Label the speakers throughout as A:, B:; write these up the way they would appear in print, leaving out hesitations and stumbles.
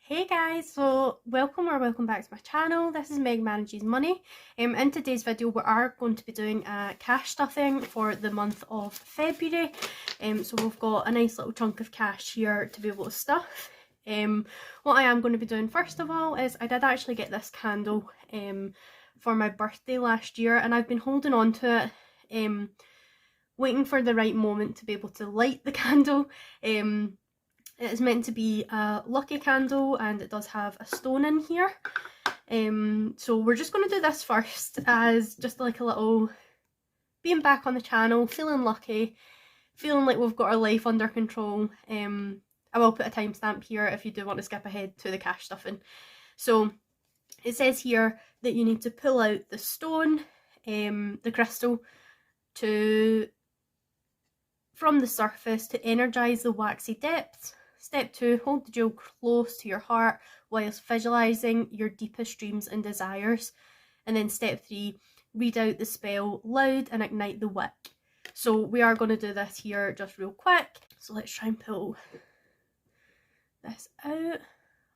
A: Hey guys, so welcome back to my channel. This is Meg Manages Money. In today's video we are going to be doing a cash stuffing for the month of February. So we've got a nice little chunk of cash here to be able to stuff. What I am going to be doing first of all is I did actually get this candle for my birthday last year, and I've been holding on to it, waiting for the right moment to be able to light the candle. It is meant to be a lucky candle and it does have a stone in here. So we're just going to do this first as just like a little being back on the channel, feeling lucky, feeling like we've got our life under control. I will put a timestamp here if you do want to skip ahead to the cash stuffing. So it says here that you need to pull out the stone, the crystal, from the surface to energise the waxy depths. Step 2, hold the jewel close to your heart whilst visualising your deepest dreams and desires. And then step 3, read out the spell loud and ignite the wick. So we are going to do this here just real quick. So let's try and pull this out.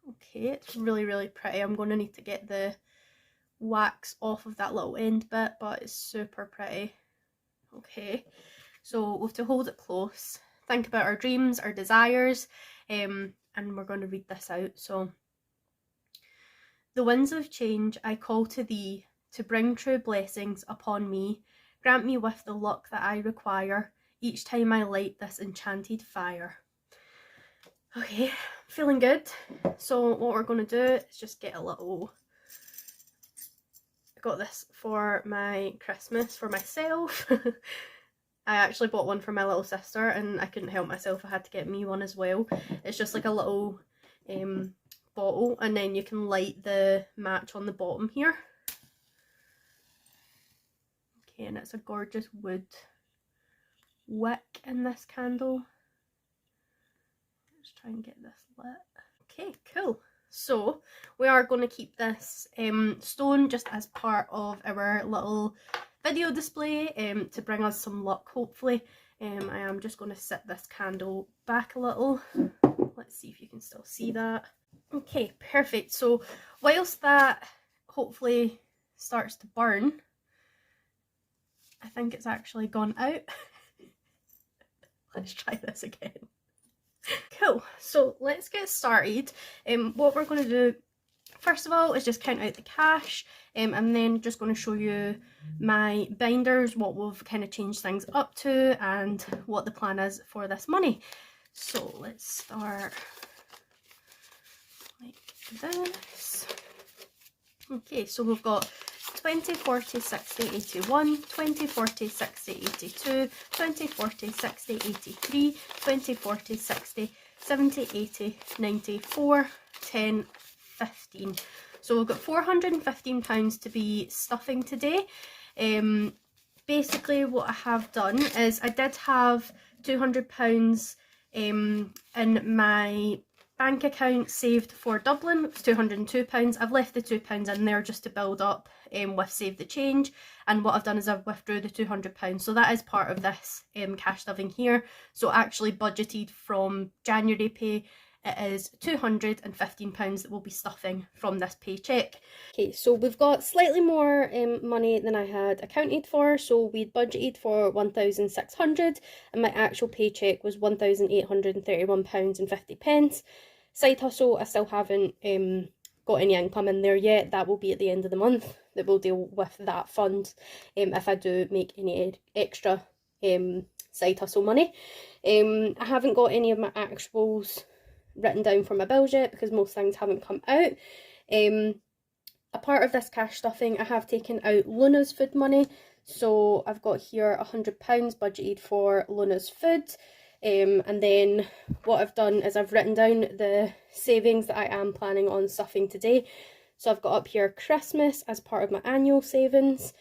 A: Okay, it's really pretty. I'm going to need to get the wax off of that little end bit, but it's super pretty. Okay, so we have to hold it close. Think about our dreams, our desires, and we're going to read this out. So, the winds of change I call to thee to bring true blessings upon me. Grant me with the luck that I require each time I light this enchanted fire. Okay, feeling good. So what we're going to do is just get a little... I got this for my Christmas for myself. I actually bought one for my little sister and I couldn't help myself, I had to get me one as well. It's just like a little bottle, and then you can light the match on the bottom here. Okay, and it's a gorgeous wood wick in this candle. Let's try and get this lit. Okay, cool. So we are going to keep this stone just as part of our little video display to bring us some luck, hopefully. I am just going to set this candle back a little. Let's see if you can still see that. Okay, perfect. So whilst that hopefully starts to burn, I think it's actually gone out. Let's try this again. Cool, so let's get started. What we're going to do first of all is just count out the cash, and then just going to show you my binders, what we've kind of changed things up to and what the plan is for this money. So let's start like this. Okay, so we've got 20, 40, 60, 81, 20, 40, 60, 82, 20, 40, 60, 83, 20, 40, 60, 70, 80, 94, 10, 15. So we've got £415 to be stuffing today. Basically what I have done is I did have £200 in my bank account saved for Dublin. It was £202. I've left the £2 in there just to build up with Save the Change, and what I've done is I've withdrew the £200, so that is part of this cash stuffing here. So actually budgeted from January pay, it is £215 that we'll be stuffing from this paycheck. Okay, so we've got slightly more money than I had accounted for. So we'd budgeted for 1,600 and my actual paycheck was £1,831.50. Side hustle, I still haven't got any income in there yet. That will be at the end of the month that we'll deal with that fund if I do make any extra side hustle money. I haven't got any of my actuals written down for my bills yet because most things haven't come out. A part of this cash stuffing, I have taken out Luna's food money. So I've got here £100 budgeted for Luna's food. And then what I've done is I've written down the savings that I am planning on stuffing today. So I've got up here Christmas as part of my annual savings.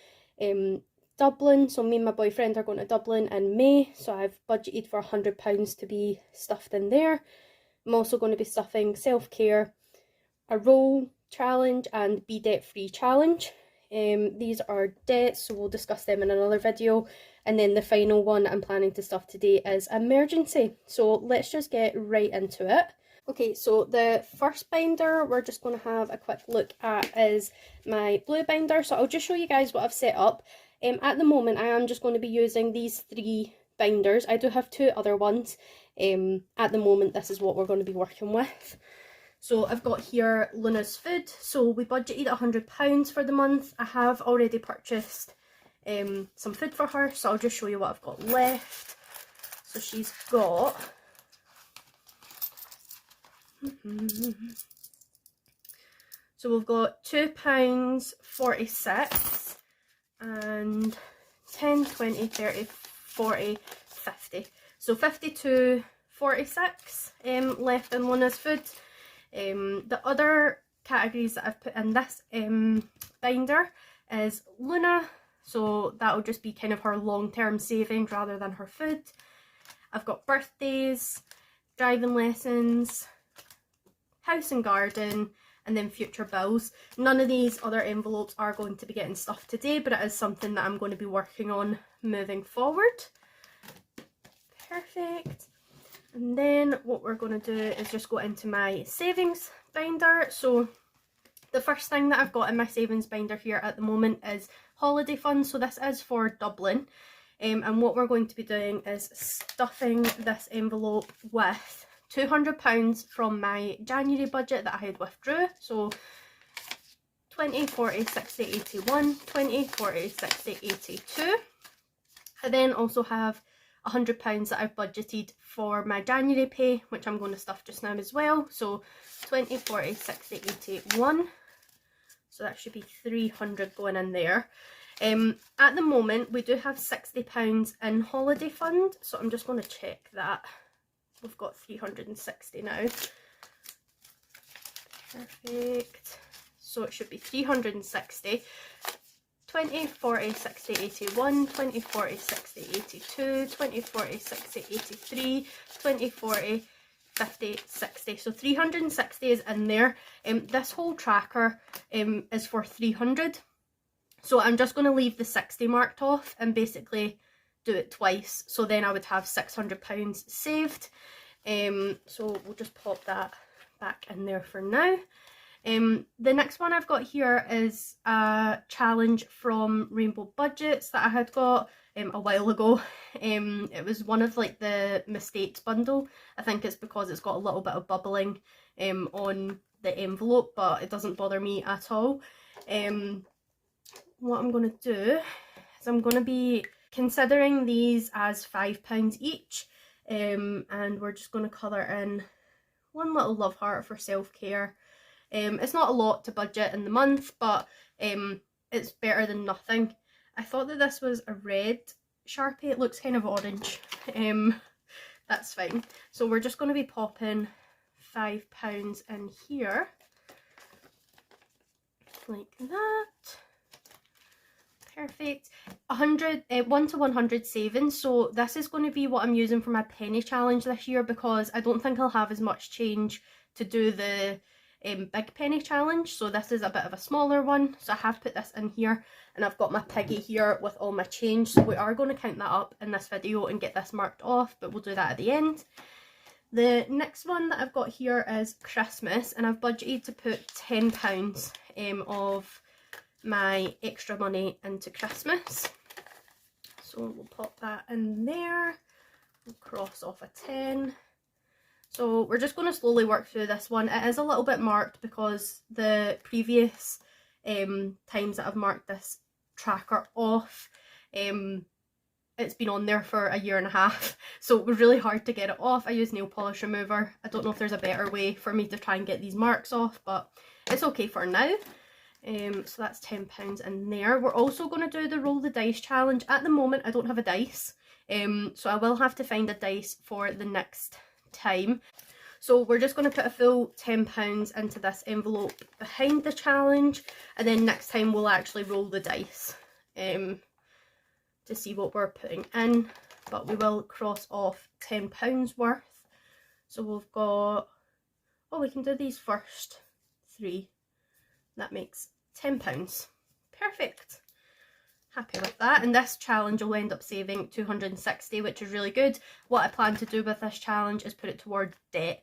A: Dublin, so me and my boyfriend are going to Dublin in May. So I've budgeted for £100 to be stuffed in there. I'm also going to be stuffing self-care, a roll challenge and be debt free challenge. These are debts, so we'll discuss them in another video. And then the final one I'm planning to stuff today is emergency. So let's just get right into it. Okay, so the first binder we're just going to have a quick look at is my blue binder. So I'll just show you guys what I've set up. At the moment I am just going to be using these 3 binders. I do have 2 other ones. At the moment this is what we're going to be working with. So I've got here Luna's food. So we budgeted £100 for the month. I have already purchased some food for her, so I'll just show you what I've got left. So she's got so we've got £2.46 and 10, 20, 30, 40, 50. So 52.46 left in Luna's food. The other categories that I've put in this binder is Luna, so that'll just be kind of her long-term savings rather than her food. I've got birthdays, driving lessons, house and garden, and then future bills. None of these other envelopes are going to be getting stuffed today, but it is something that I'm going to be working on moving forward. Perfect. And then what we're going to do is just go into my savings binder. So the first thing that I've got in my savings binder here at the moment is holiday funds. So this is for Dublin. And what we're going to be doing is stuffing this envelope with £200 from my January budget that I had withdrew. So 20, 40, 60, 81, 20, 40, 60, 82. I then also have £100 that I've budgeted for my January pay, which I'm going to stuff just now as well. So 20, 40, 60, 81. So that should be 300 going in there. At the moment we do have £60 in holiday fund, so I'm just going to check that. We've got 360 now. Perfect. So it should be 360. 20, 40, 60, 81, 20, 40, 60, 82, 20, 40, 60, 83, 20, 40, 50, 60. So 360 is in there. This whole tracker is for 300. So I'm just going to leave the 60 marked off and basically do it twice. So then I would have £600 saved. So we'll just pop that back in there for now. The next one I've got here is a challenge from Rainbow Budgets that I had got a while ago. It was one of like the mistakes bundle. I think it's because it's got a little bit of bubbling on the envelope, but it doesn't bother me at all. What I'm going to do is I'm going to be considering these as £5 each, and we're just going to colour in one little love heart for self-care. It's not a lot to budget in the month, but it's better than nothing. I thought that this was a red Sharpie. It looks kind of orange. That's fine. So we're just going to be popping £5 in here, like that. Perfect. 1 to 100 savings. So this is going to be what I'm using for my penny challenge this year, because I don't think I'll have as much change to do the big penny challenge. So this is a bit of a smaller one. So I have put this in here, and I've got my piggy here with all my change. So we are going to count that up in this video and get this marked off, but we'll do that at the end. The next one that I've got here is Christmas, and I've budgeted to put £10 of my extra money into Christmas. So we'll pop that in there. We'll cross off a 10. So we're just going to slowly work through this one. It is a little bit marked because the previous times that I've marked this tracker off, it's been on there for a year and a half, so it was really hard to get it off. I use nail polish remover. I don't know if there's a better way for me to try and get these marks off, but it's okay for now. So that's £10 in there. We're also going to do the roll the dice challenge. At the moment I don't have a dice, so I will have to find a dice for the next time. So we're just going to put a full £10 into this envelope behind the challenge, and then next time we'll actually roll the dice to see what we're putting in, but we will cross off £10 worth. So we've got, oh, we can do these first 3. That makes £10. Perfect. Happy with that. And this challenge will end up saving 260, which is really good. What I plan to do with this challenge is put it toward debt.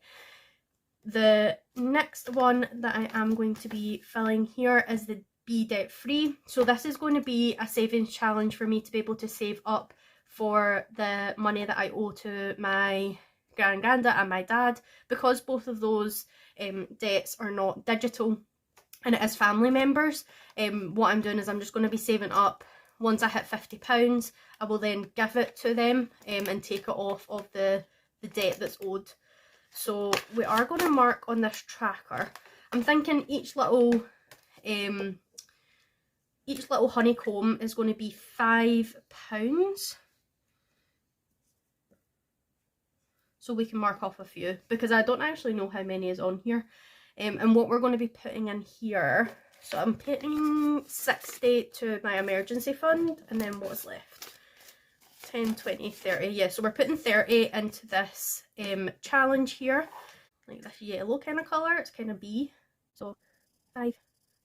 A: The next one that I am going to be filling here is the Be Debt Free. So this is going to be a savings challenge for me to be able to save up for the money that I owe to my granda and my dad, because both of those debts are not digital and it is family members. What I'm doing is I'm just going to be saving up. Once I hit £50, I will then give it to them and take it off of the debt that's owed. So we are going to mark on this tracker. I'm thinking each little honeycomb is going to be £5. So we can mark off a few, because I don't actually know how many is on here. And what we're going to be putting in here, so I'm putting 60 to my emergency fund, and then what's left? 10, 20, 30. Yeah, so we're putting 30 into this challenge here, like this yellow kind of colour. It's kind of B. So 5,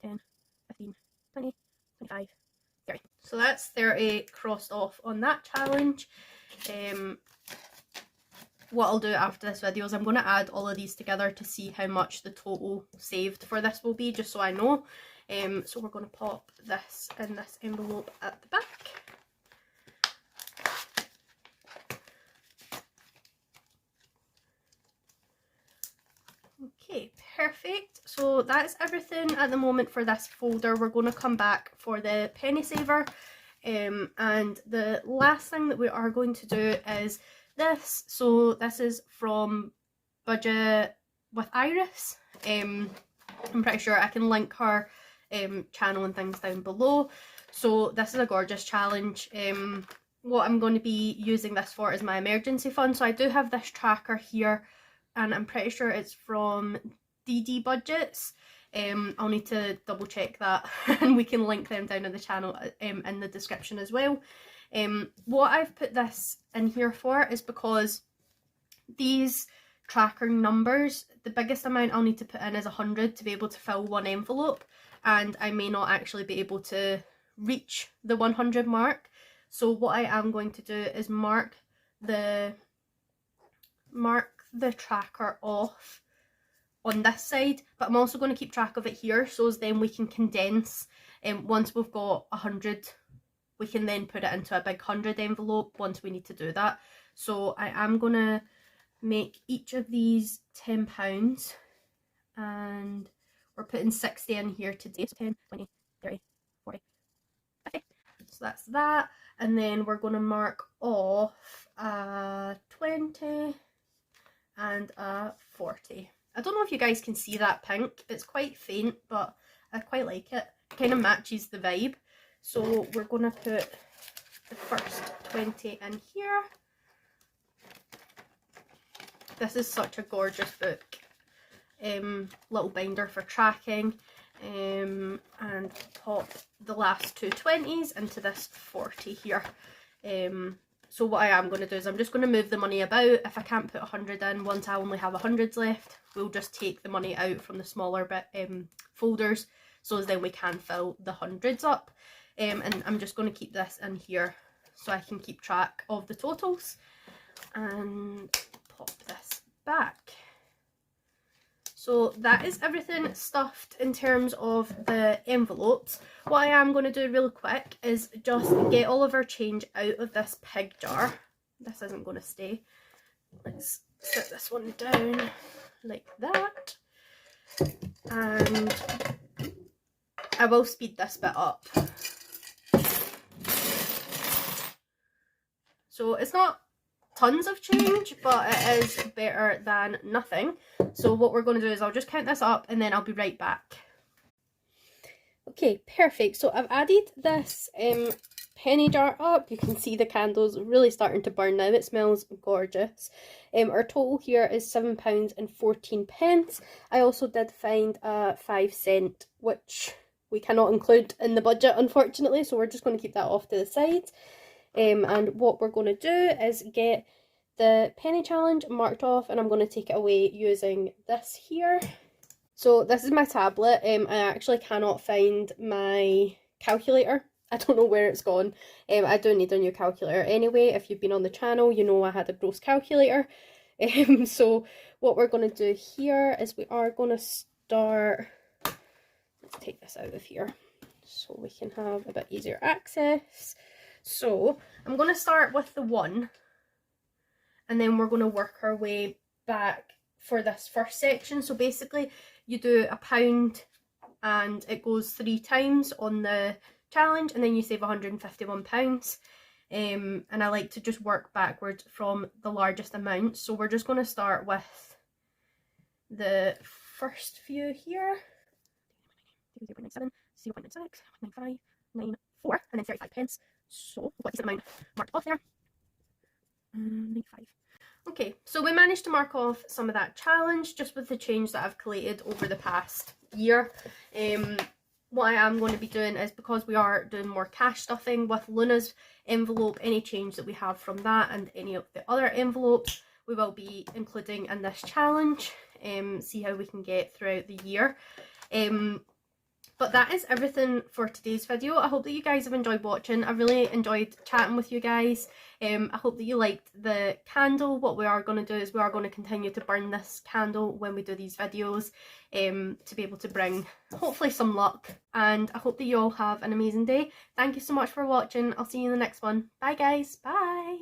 A: 10, 15, 20, 25, 30. So that's 30 crossed off on that challenge. What I'll do after this video is I'm going to add all of these together to see how much the total saved for this will be, just so I know. So we're going to pop this in this envelope at the back. Okay, perfect. So that's everything at the moment for this folder. We're going to come back for the penny saver. And the last thing that we are going to do is this. So this is from Budget with Iris. I'm pretty sure I can link her channel and things down below. So this is a gorgeous challenge. What I'm going to be using this for is my emergency fund. So I do have this tracker here, and I'm pretty sure it's from DD Budgets. I'll need to double check that and we can link them down in the channel in the description as well. What I've put this in here for is because these tracker numbers, the biggest amount I'll need to put in is 100 to be able to fill one envelope, and I may not actually be able to reach the 100 mark. So what I am going to do is mark the tracker off on this side, but I'm also going to keep track of it here, so as then we can condense. Once we've got 100, we can then put it into a big 100 envelope once we need to do that. So I am going to make each of these £10, and we're putting 60 in here today. So 10, 20, 30, 40, 50. So that's that. And then we're going to mark off a 20 and a 40. I don't know if you guys can see that pink. It's quite faint, but I quite like it. It kind of matches the vibe. So we're going to put the first 20 in here. This is such a gorgeous book. Little binder for tracking. And pop the last two 20s into this 40 here. So what I am going to do is I'm just going to move the money about. If I can't put 100 in, once I only have 100s left, we'll just take the money out from the smaller folders, so as then we can fill the 100s up. And I'm just going to keep this in here so I can keep track of the totals. And pop this back. So that is everything stuffed in terms of the envelopes. What I am going to do really quick is just get all of our change out of this pig jar. This isn't going to stay. Let's set this one down like that. And I will speed this bit up. So it's not tons of change, but it is better than nothing. So what we're going to do is I'll just count this up and then I'll be right back. Okay, perfect. So I've added this penny jar up. You can see the candles really starting to burn now. It smells gorgeous. Our total here is £7.14. I also did find a 5-cent, which we cannot include in the budget, unfortunately, so we're just going to keep that off to the side. And what we're going to do is get the penny challenge marked off, and I'm going to take it away using this here. So this is my tablet. I actually cannot find my calculator. I don't know where it's gone. I do need a new calculator anyway. If you've been on the channel, you know I had a gross calculator. So what we're going to do here is we are going to start, let's take this out of here so we can have a bit easier access. So I'm going to start with the 1, and then we're going to work our way back for this first section. So basically you do £1 and it goes 3 times on the challenge, and then you save £151. And I like to just work backwards from the largest amount. So we're just going to start with the first few here. 0.97, 0.96, 0.95, 94, and then 35 pence. So we've got a decent amount marked off there. 95. Okay, so we managed to mark off some of that challenge just with the change that I've collated over the past year. What I am going to be doing is, because we are doing more cash stuffing with Luna's envelope, any change that we have from that and any of the other envelopes we will be including in this challenge. See how we can get throughout the year. But that is everything for today's video. I hope that you guys have enjoyed watching. I really enjoyed chatting with you guys. I hope that you liked the candle. What we are going to do is we are going to continue to burn this candle when we do these videos, to be able to bring hopefully some luck. And I hope that you all have an amazing day. Thank you so much for watching. I'll see you in the next one. Bye guys. Bye.